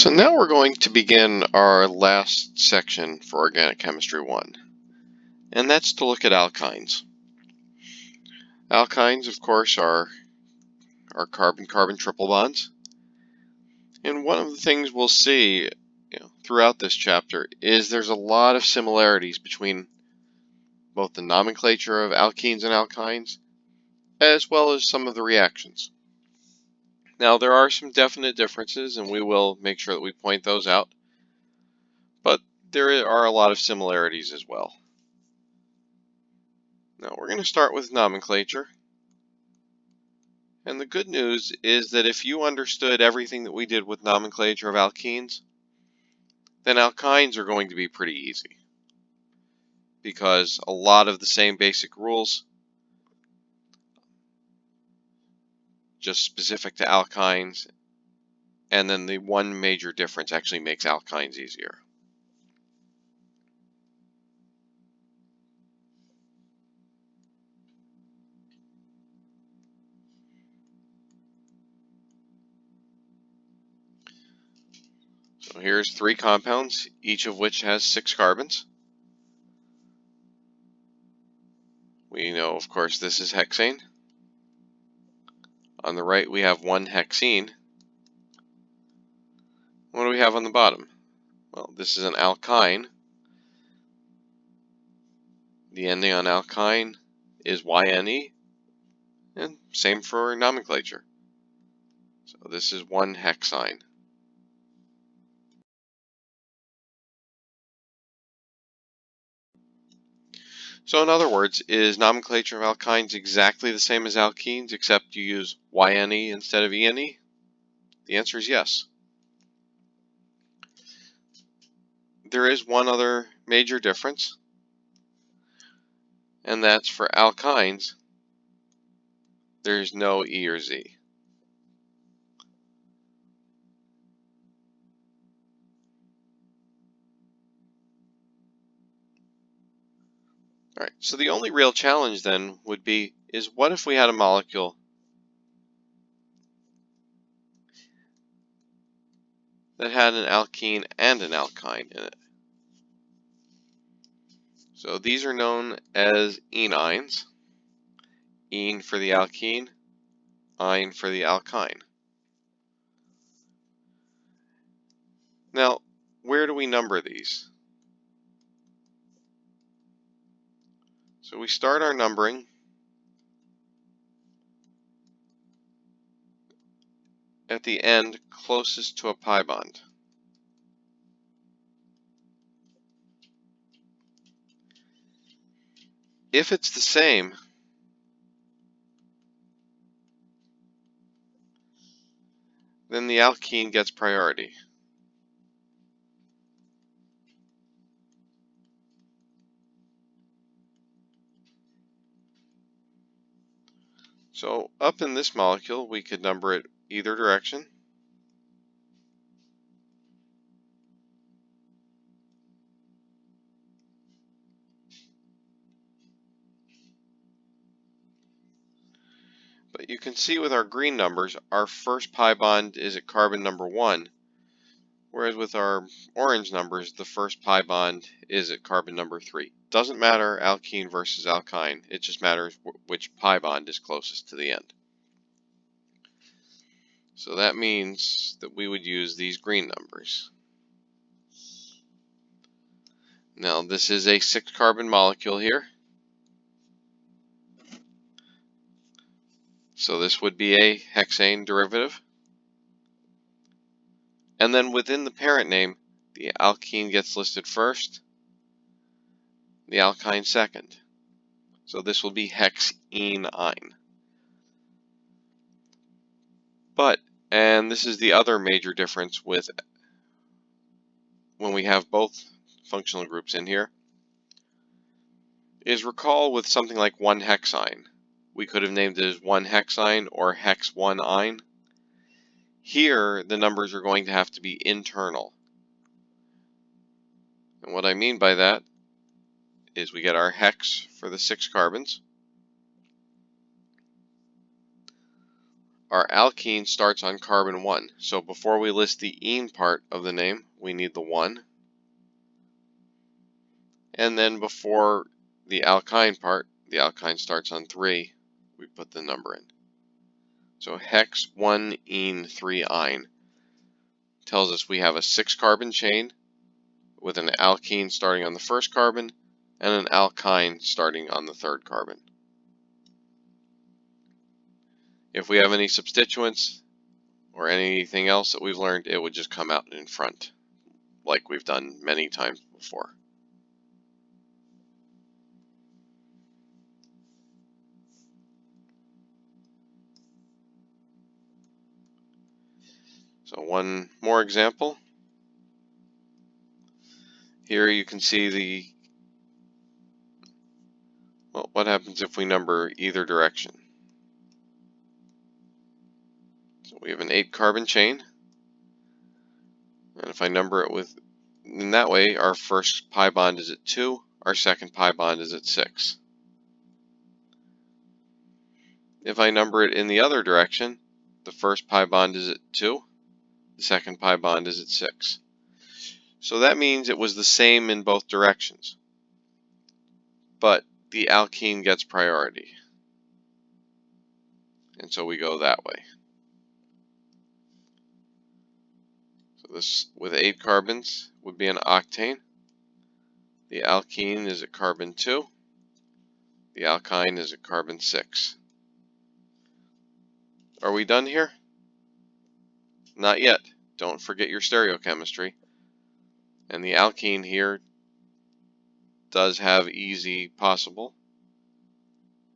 So now we're going to begin our last section for Organic Chemistry 1, and that's to look at alkynes. Alkynes, of course, are carbon-carbon triple bonds, and one of the things we'll see throughout this chapter is there's a lot of similarities between both the nomenclature of alkenes and alkynes, as well as some of the reactions. Now, there are some definite differences, and we will make sure that we point those out, but there are a lot of similarities as well. Now, we're going to start with nomenclature. And the good news is that if you understood everything that we did with nomenclature of alkenes, then alkynes are going to be pretty easy, because a lot of the same basic rules, just specific to alkynes, and then the one major difference actually makes alkynes easier. So here's 3 compounds, each of which has 6 carbons. We know, of course, this is hexane. On the right, we have 1 hexene. What do we have on the bottom? Well, this is an alkyne. The ending on alkyne is YNE, and same for nomenclature. So this is 1 hexine. So in other words, is nomenclature of alkynes exactly the same as alkenes, except you use YNE instead of ENE? The answer is yes. There is one other major difference, and that's for alkynes, there's no E or Z. All right, so the only real challenge then would be, is what if we had a molecule that had an alkene and an alkyne in it? So these are known as enines. Ene for the alkene, yne for the alkyne. Now, where do we number these? So we start our numbering at the end closest to a pi bond. If it's the same, then the alkene gets priority. So up in this molecule, we could number it either direction. But you can see with our green numbers, our first pi bond is at carbon number 1, whereas with our orange numbers, the first pi bond is at carbon number 3. Doesn't matter alkene versus alkyne, it just matters which pi bond is closest to the end. So that means that we would use these green numbers. Now this is a 6 carbon molecule here. So this would be a hexane derivative. And then within the parent name, the alkene gets listed first, the alkyne second. So this will be hexene-ine. But, and this is the other major difference with when we have both functional groups in here, is recall with something like 1 hexine. We could have named it as 1 hexine or hex1-ine. Here, the numbers are going to have to be internal. And what I mean by that is we get our hex for the 6 carbons. our alkene starts on carbon 1. So before we list the ene part of the name, we need the 1. And then before the alkyne part, the alkyne starts on 3, we put the number in. So hex 1 ene 3 ine tells us we have a 6-carbon chain with an alkene starting on the first carbon and an alkyne starting on the third carbon. If we have any substituents or anything else that we've learned, it would just come out in front, like we've done many times before. So one more example. Here you can see what happens if we number either direction. So we have an 8-carbon chain, and if I number it in that way, our first pi bond is at 2, our second pi bond is at 6. If I number it in the other direction, the first pi bond is at 2, the second pi bond is at 6. So that means it was the same in both directions, but the alkene gets priority, and so we go that way. So this, with 8 carbons, would be an octane. The alkene is at carbon 2. The alkyne is at carbon 6. Are we done here? Not yet. Don't forget your stereochemistry. And the alkene here does have easy possible.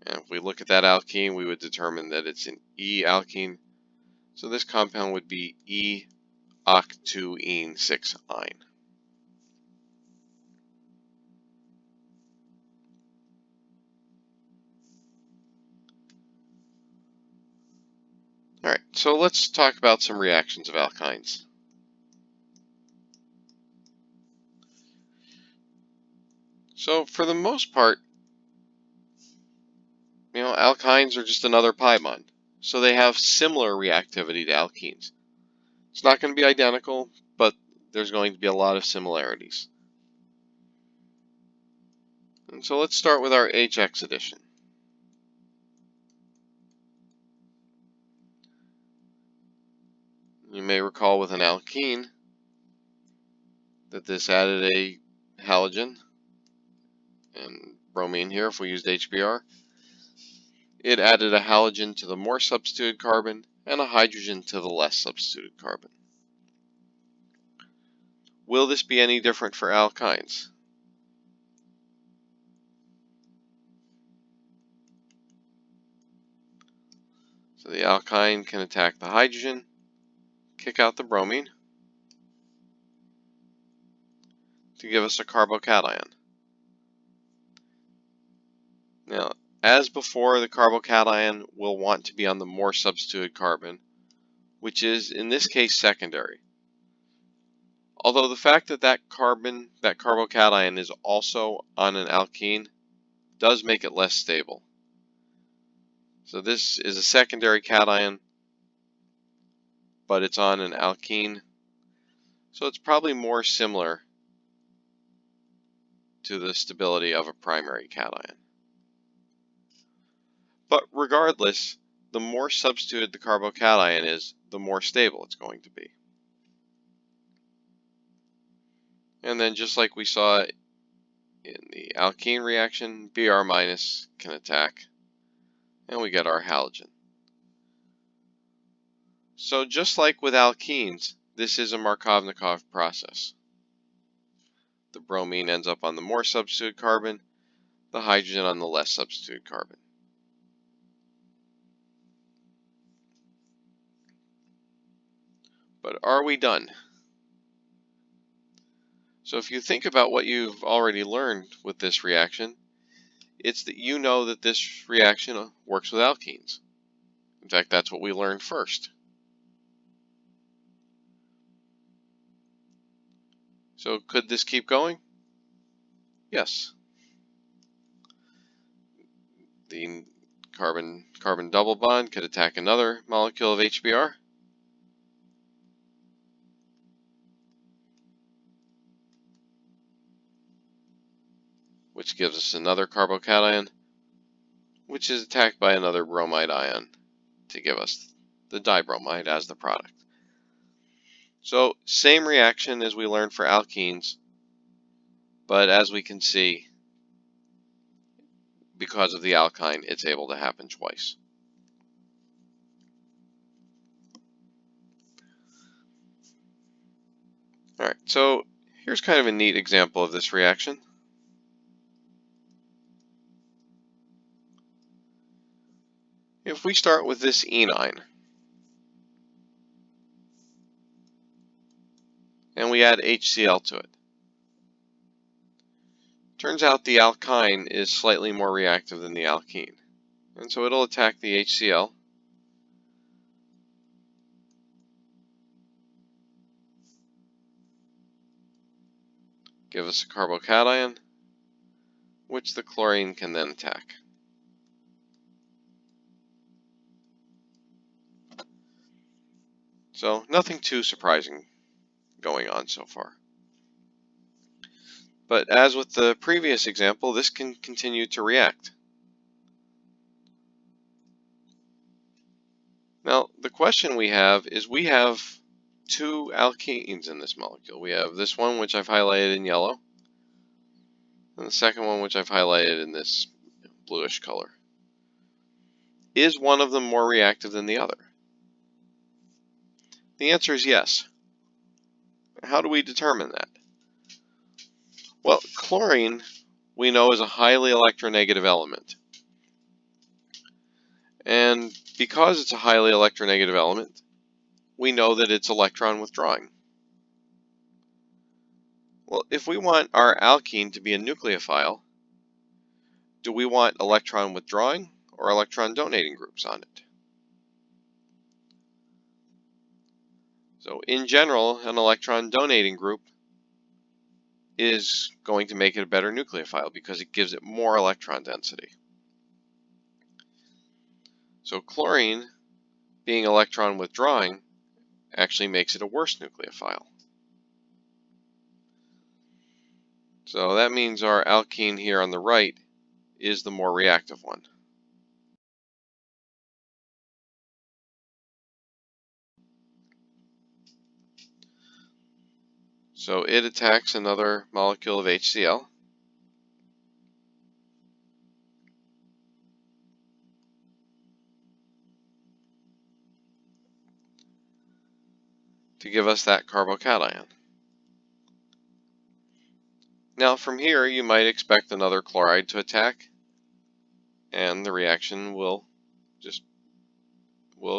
And if we look at that alkene, we would determine that it's an E-alkene. So this compound would be E-oct2-ene 6-ine. Alright, so let's talk about some reactions of alkynes. So for the most part, alkynes are just another pi bond. So they have similar reactivity to alkenes. It's not going to be identical, but there's going to be a lot of similarities. And so let's start with our HX addition. You may recall with an alkene that this added a halogen, and bromine here if we used HBr. It added a halogen to the more substituted carbon and a hydrogen to the less substituted carbon. Will this be any different for alkynes? So the alkyne can attack the hydrogen, kick out the bromine to give us a carbocation. Now, as before, the carbocation will want to be on the more substituted carbon, which is, in this case, secondary. Although the fact that that carbocation is also on an alkene does make it less stable. So this is a secondary cation, but it's on an alkene, so it's probably more similar to the stability of a primary cation. But regardless, the more substituted the carbocation is, the more stable it's going to be. And then just like we saw in the alkene reaction, Br- can attack, and we get our halogen. So just like with alkenes, this is a Markovnikov process. The bromine ends up on the more substituted carbon, the hydrogen on the less substituted carbon. But are we done? So if you think about what you've already learned with this reaction, it's that you know that this reaction works with alkenes. In fact, that's what we learned first. So could this keep going? Yes. The carbon double bond could attack another molecule of HBr. Which gives us another carbocation, which is attacked by another bromide ion to give us the dibromide as the product. So same reaction as we learned for alkenes, but as we can see, because of the alkyne, it's able to happen twice. Alright, so here's kind of a neat example of this reaction. If we start with this enine, and we add HCl to it, turns out the alkyne is slightly more reactive than the alkene. And so it'll attack the HCl, give us a carbocation, which the chlorine can then attack. So nothing too surprising going on so far. But as with the previous example, this can continue to react. Now, the question we have is we have two alkenes in this molecule. We have this one, which I've highlighted in yellow, and the second one, which I've highlighted in this bluish color. Is one of them more reactive than the other? The answer is yes. How do we determine that? Well, chlorine, we know, is a highly electronegative element. And because it's a highly electronegative element, we know that it's electron withdrawing. Well, if we want our alkene to be a nucleophile, do we want electron withdrawing or electron donating groups on it? So in general, an electron donating group is going to make it a better nucleophile because it gives it more electron density. So chlorine, being electron withdrawing, actually makes it a worse nucleophile. So that means our alkene here on the right is the more reactive one. So it attacks another molecule of HCl. To give us that carbocation. Now from here you might expect another chloride to attack, and the reaction will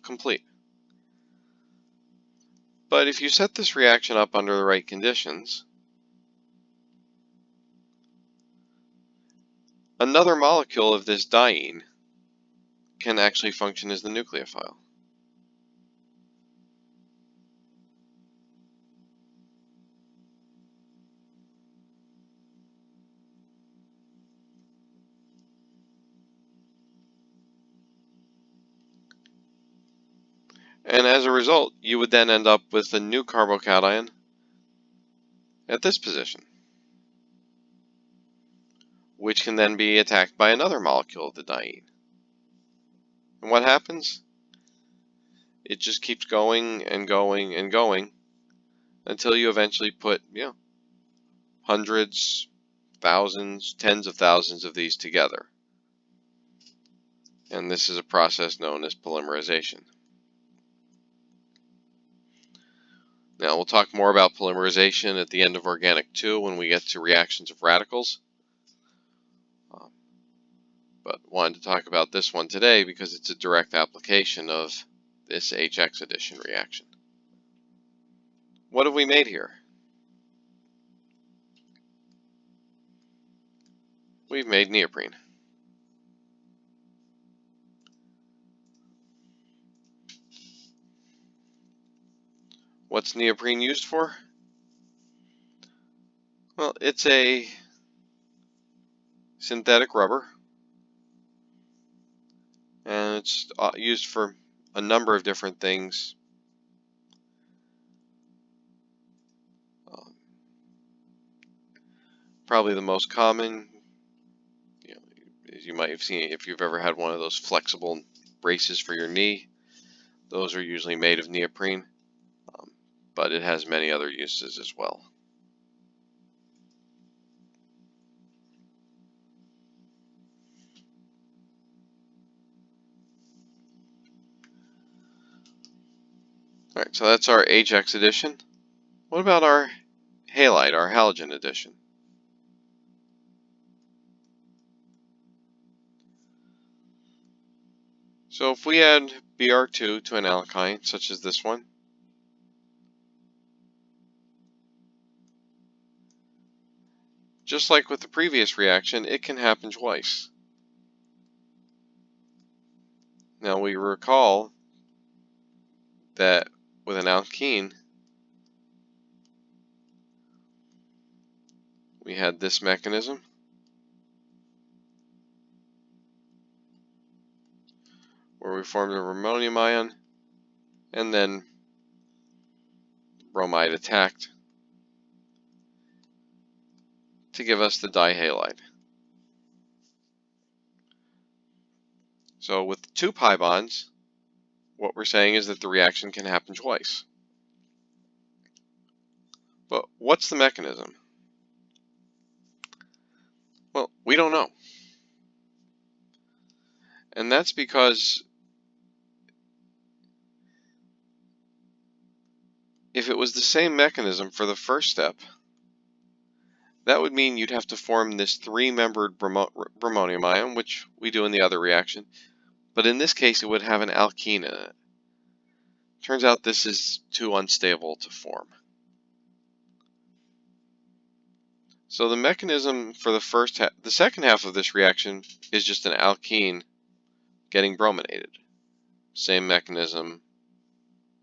complete. But if you set this reaction up under the right conditions, another molecule of this diene can actually function as the nucleophile. And as a result, you would then end up with a new carbocation at this position, which can then be attacked by another molecule of the diene. And what happens? It just keeps going and going and going until you eventually put, hundreds, thousands, tens of thousands of these together. And this is a process known as polymerization. Now we'll talk more about polymerization at the end of Organic 2 when we get to reactions of radicals. But wanted to talk about this one today because it's a direct application of this HX addition reaction. What have we made here? We've made neoprene. What's neoprene used for? Well, it's a synthetic rubber It's used for a number of different things. Probably the most common, as you might have seen if you've ever had one of those flexible braces for your knee. Those are usually made of neoprene, but it has many other uses as well. Alright, so that's our Ajax edition. What about our halide, our halogen edition? So if we add Br2 to an alkyne, such as this one, just like with the previous reaction, it can happen twice. Now we recall that with an alkene, we had this mechanism, where we formed a bromonium ion, and then bromide attacked to give us the dihalide. So with 2 pi bonds, what we're saying is that the reaction can happen twice. But what's the mechanism? Well, we don't know. And that's because if it was the same mechanism for the first step, that would mean you'd have to form this 3-membered bromonium ion, which we do in the other reaction. But in this case, it would have an alkene in it. Turns out this is too unstable to form. So the mechanism for the second half of this reaction is just an alkene getting brominated. Same mechanism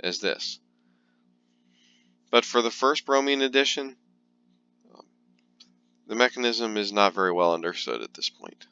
as this. But for the first bromine addition, the mechanism is not very well understood at this point.